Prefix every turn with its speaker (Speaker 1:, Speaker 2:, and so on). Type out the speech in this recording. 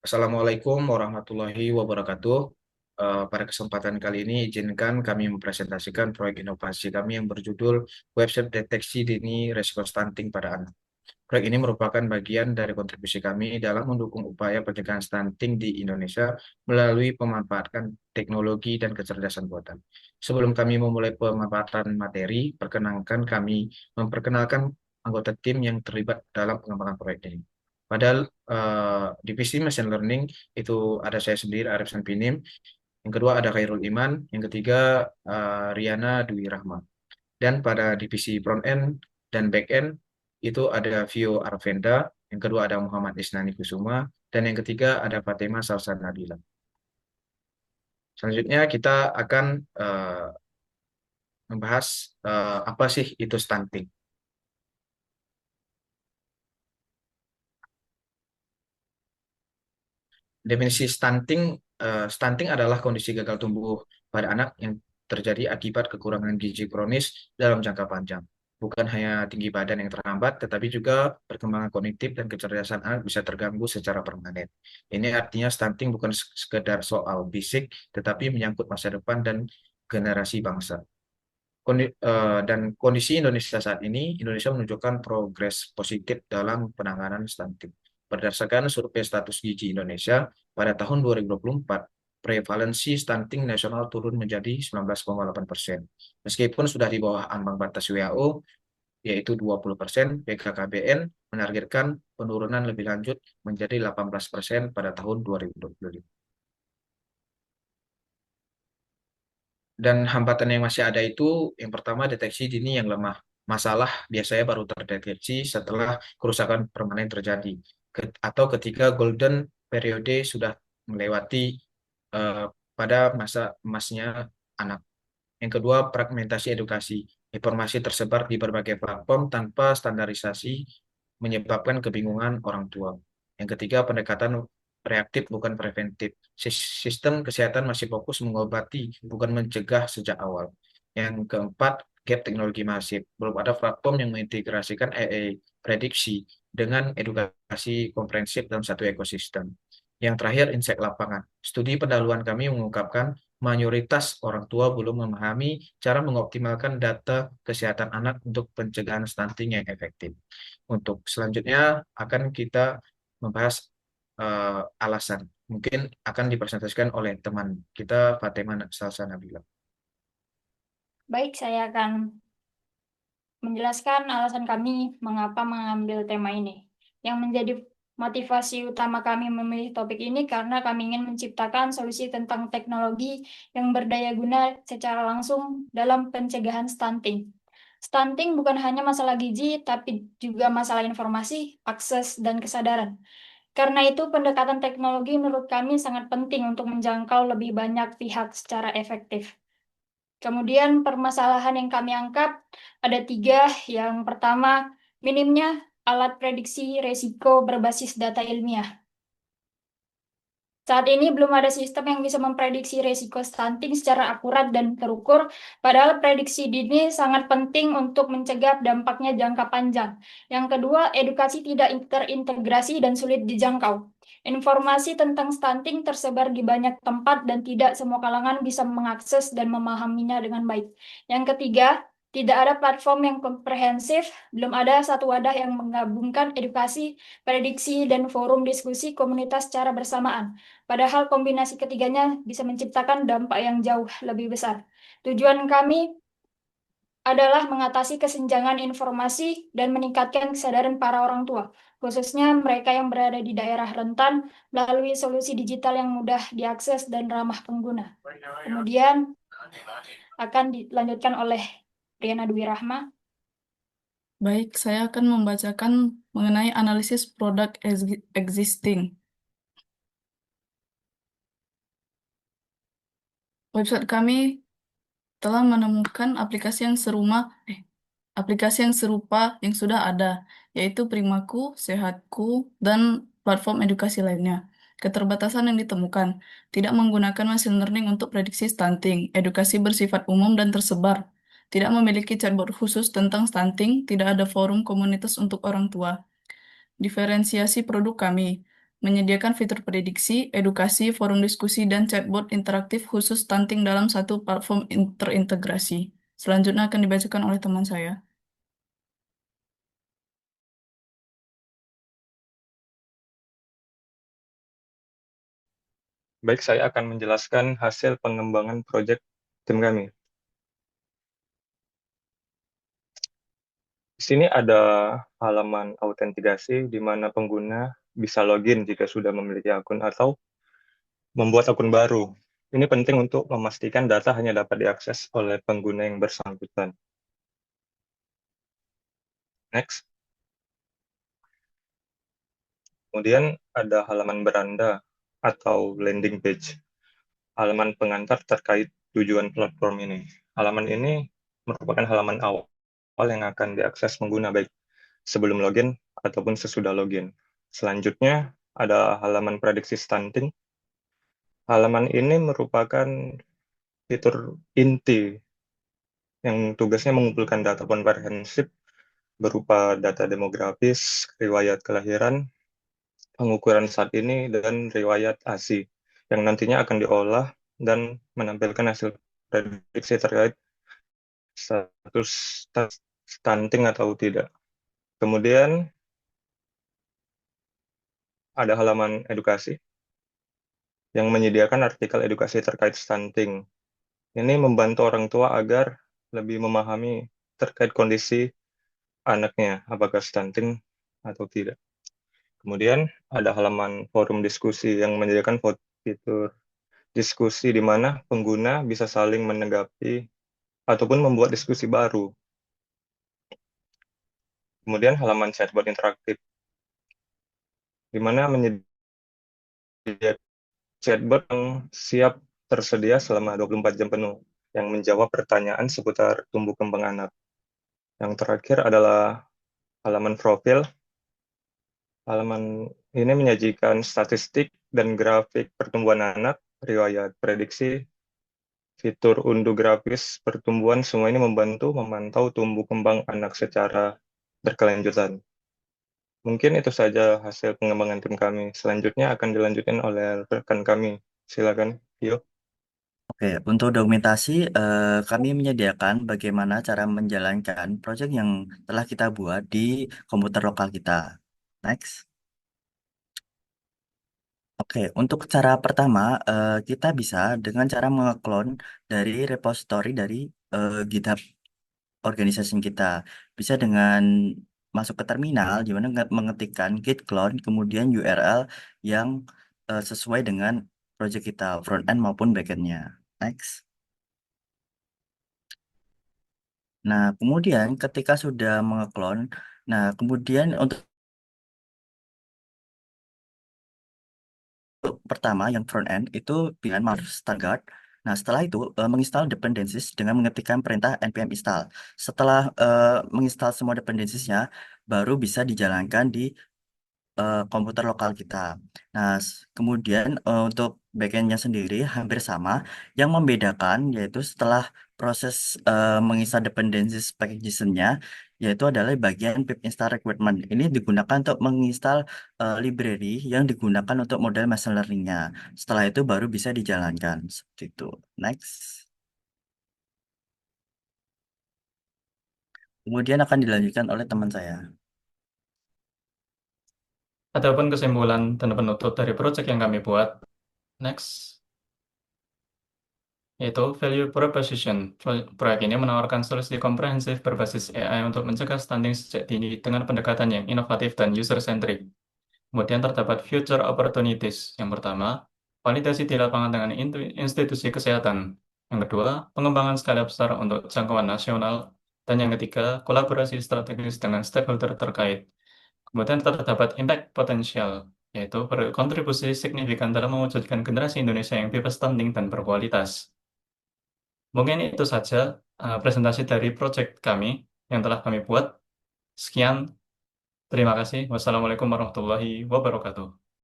Speaker 1: Assalamualaikum warahmatullahi wabarakatuh. Pada kesempatan kali ini izinkan kami mempresentasikan proyek inovasi kami yang berjudul Website Deteksi Dini Resiko Stunting pada Anak. Proyek ini merupakan bagian dari kontribusi kami dalam mendukung upaya pencegahan stunting di Indonesia melalui pemanfaatan teknologi dan kecerdasan buatan. Sebelum kami memulai pemaparan materi, perkenankan kami memperkenalkan anggota tim yang terlibat dalam pengembangan proyek ini. Padahal divisi Machine Learning itu ada saya sendiri, Arif Sanpinim, yang kedua ada Khairul Iman, yang ketiga Riana Dwi Rahma. Dan pada divisi front end dan back end itu ada Vio Arvenda, yang kedua ada Muhammad Isnani Kusuma, dan yang ketiga ada Fatima Salsa Nabila. Selanjutnya kita akan membahas apa sih itu stunting. Definisi stunting, stunting adalah kondisi gagal tumbuh pada anak yang terjadi akibat kekurangan gizi kronis dalam jangka panjang. Bukan hanya tinggi badan yang terhambat, tetapi juga perkembangan kognitif dan kecerdasan anak bisa terganggu secara permanen. Ini artinya stunting bukan sekedar soal fisik, tetapi menyangkut masa depan dan generasi bangsa. Dan kondisi Indonesia saat ini, Indonesia menunjukkan progres positif dalam penanganan stunting. Berdasarkan survei status gizi Indonesia, pada tahun 2024, prevalensi stunting nasional turun menjadi 19,8%. Meskipun sudah di bawah ambang batas WHO, yaitu 20%, BKKBN menargetkan penurunan lebih lanjut menjadi 18% pada tahun 2025. Dan hambatan yang masih ada itu, yang pertama deteksi dini yang lemah. Masalah biasanya baru terdeteksi setelah kerusakan permanen terjadi, atau ketika golden periode sudah melewati eh, pada masa emasnya anak. Yang kedua, fragmentasi edukasi. Informasi tersebar di berbagai platform tanpa standarisasi menyebabkan kebingungan orang tua. Yang ketiga, pendekatan reaktif bukan preventif. Sistem kesehatan masih fokus mengobati, bukan mencegah sejak awal. Yang keempat, gap teknologi masif. Belum ada platform yang mengintegrasikan AI prediksi dengan edukasi komprehensif dalam satu ekosistem. Yang terakhir, insight lapangan. Studi pendahuluan kami mengungkapkan mayoritas orang tua belum memahami cara mengoptimalkan data kesehatan anak untuk pencegahan stunting yang efektif. Untuk selanjutnya akan kita membahas alasan. Mungkin akan dipresentasikan oleh teman kita Fatima Salsa Nabila.
Speaker 2: Baik, saya akan menjelaskan alasan kami mengapa mengambil tema ini. Yang menjadi motivasi utama kami memilih topik ini karena kami ingin menciptakan solusi tentang teknologi yang berdaya guna secara langsung dalam pencegahan stunting. Stunting bukan hanya masalah gizi, tapi juga masalah informasi, akses, dan kesadaran. Karena itu, pendekatan teknologi menurut kami sangat penting untuk menjangkau lebih banyak pihak secara efektif. Kemudian permasalahan yang kami angkat ada tiga. Yang pertama, minimnya alat prediksi resiko berbasis data ilmiah. Saat ini belum ada sistem yang bisa memprediksi resiko stunting secara akurat dan terukur, padahal prediksi dini sangat penting untuk mencegah dampaknya jangka panjang. Yang kedua, edukasi tidak terintegrasi dan sulit dijangkau. Informasi tentang stunting tersebar di banyak tempat dan tidak semua kalangan bisa mengakses dan memahaminya dengan baik. Yang ketiga, tidak ada platform yang komprehensif, belum ada satu wadah yang menggabungkan edukasi, prediksi, dan forum diskusi komunitas secara bersamaan. Padahal kombinasi ketiganya bisa menciptakan dampak yang jauh lebih besar. Tujuan kami adalah mengatasi kesenjangan informasi dan meningkatkan kesadaran para orang tua, khususnya mereka yang berada di daerah rentan, melalui solusi digital yang mudah diakses dan ramah pengguna. Kemudian akan dilanjutkan oleh Riana Dwi Rahma.
Speaker 3: Baik, saya akan membacakan mengenai analisis produk existing. Website kami telah menemukan aplikasi yang serupa yang sudah ada, yaitu Primaku, Sehatku, dan platform edukasi lainnya. Keterbatasan yang ditemukan, tidak menggunakan machine learning untuk prediksi stunting, edukasi bersifat umum dan tersebar, tidak memiliki chatbot khusus tentang stunting, tidak ada forum komunitas untuk orang tua. Diferensiasi produk kami, menyediakan fitur prediksi, edukasi, forum diskusi, dan chatbot interaktif khusus stunting dalam satu platform terintegrasi. Selanjutnya akan dibacakan oleh teman saya.
Speaker 4: Baik, saya akan menjelaskan hasil pengembangan proyek tim kami. Di sini ada halaman autentikasi di mana pengguna bisa login jika sudah memiliki akun atau membuat akun baru. Ini penting untuk memastikan data hanya dapat diakses oleh pengguna yang bersangkutan. Next. Kemudian ada halaman beranda atau landing page. Halaman pengantar terkait tujuan platform ini. Halaman ini merupakan halaman awal yang akan diakses pengguna baik sebelum login ataupun sesudah login. Selanjutnya ada halaman prediksi stunting. Halaman ini merupakan fitur inti yang tugasnya mengumpulkan data komprehensif berupa data demografis, riwayat kelahiran, pengukuran saat ini, dan riwayat ASI yang nantinya akan diolah dan menampilkan hasil prediksi terkait status stunting atau tidak. Kemudian ada halaman edukasi yang menyediakan artikel edukasi terkait stunting. Ini membantu orang tua agar lebih memahami terkait kondisi anaknya, apakah stunting atau tidak. Kemudian ada halaman forum diskusi yang menyediakan fitur diskusi di mana pengguna bisa saling menanggapi ataupun membuat diskusi baru. Kemudian halaman chatbot interaktif, di mana menyediakan chatbot yang siap tersedia selama 24 jam penuh, yang menjawab pertanyaan seputar tumbuh kembang anak. Yang terakhir adalah halaman profil. Halaman ini menyajikan statistik dan grafik pertumbuhan anak, riwayat prediksi, fitur unduh grafis pertumbuhan, semua ini membantu memantau tumbuh kembang anak secara berkelanjutan. Mungkin itu saja hasil pengembangan tim kami. Selanjutnya akan dilanjutkan oleh rekan kami. Silakan, Yo.
Speaker 5: Oke, untuk dokumentasi, kami menyediakan bagaimana cara menjalankan proyek yang telah kita buat di komputer lokal kita. Next. Oke, untuk cara pertama, kita bisa dengan cara mengeklon dari repository dari GitHub organisasi kita. Bisa dengan masuk ke terminal, di mana mengetikkan git clone, kemudian URL yang sesuai dengan proyek kita, front end maupun back end-nya. Next. Nah, kemudian ketika sudah mengeklon, nah kemudian untuk pertama yang front end itu dengan Mars Standard. Nah, setelah itu menginstal dependencies dengan mengetikkan perintah npm install. Setelah menginstal semua dependencies-nya, baru bisa dijalankan di komputer lokal kita. Nah, kemudian untuk backend-nya sendiri hampir sama. Yang membedakan yaitu setelah proses menginstal dependencies packaging-nya, yaitu adalah bagian pip install requirement. Ini digunakan untuk menginstal library yang digunakan untuk model machine learning-nya. Setelah itu baru bisa dijalankan. Seperti itu. Next. Kemudian akan dilanjutkan oleh teman saya.
Speaker 6: Adapun kesimpulan dan penutup dari proyek yang kami buat, next, yaitu value proposition. Proyek ini menawarkan solusi komprehensif berbasis AI untuk mencegah stunting sejak dini dengan pendekatan yang inovatif dan user-centric. Kemudian terdapat future opportunities. Yang pertama, validasi di lapangan dengan institusi kesehatan. Yang kedua, pengembangan skala besar untuk jangkauan nasional. Dan yang ketiga, kolaborasi strategis dengan stakeholder terkait. Kemudian terdapat impact potensial, yaitu berkontribusi signifikan dalam mewujudkan generasi Indonesia yang bebas stunting dan berkualitas. Mungkin itu saja presentasi dari proyek kami yang telah kami buat. Sekian, terima kasih. Wassalamualaikum warahmatullahi wabarakatuh.